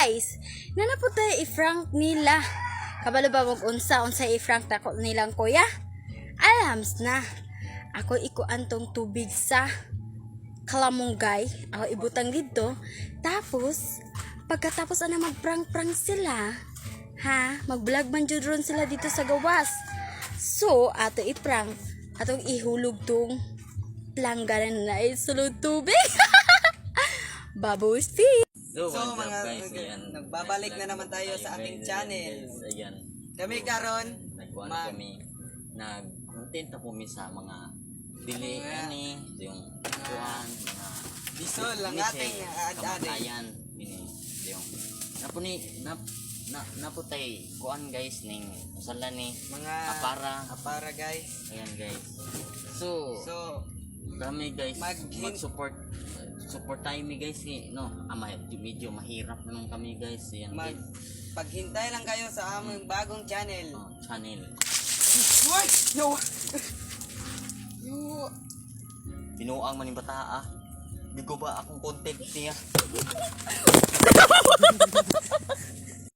guys, nanaputay i-frank nila. Kabalo ba mag-unsa i-frank tako nilang kuya? Alams na. Ako ikuan tong tubig sa Kalamunggay. Ako ibutang dito. Tapos, pagkatapos mag-prank-prank sila, mag-vlog man jud ron sila dito sa gawas. So, ato i-prank, atong ihulog tong langganan na sulod tubig. Baboy feet. So mga nagbabalik na naman tayo sa ating channel. Ayan. Kami karon Kami nag-content na kami sa mga dili yung kuan, mga bisol lang ating kamatayan yung naputay kuan guys ning usala ni mga apara guys. Ayan guys. So kami guys mag-support tayo mi guys medyo mahirap naman kami guys. Ayan guys. Paghintay lang kayo sa aming bagong channel. What? Yo. Binuang man yung bata Di ko ba akong content niya?